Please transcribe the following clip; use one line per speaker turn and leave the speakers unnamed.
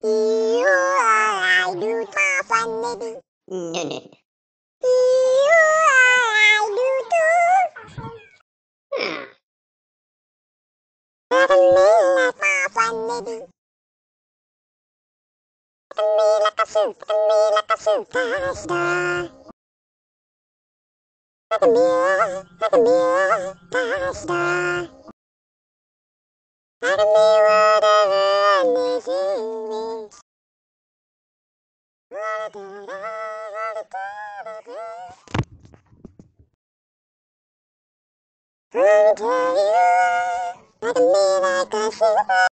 You I do ta funny. No, no. You I do too. Mila ta funny. Mila kasu, Mila kasu, tasda. Mila, tasda. Let me like a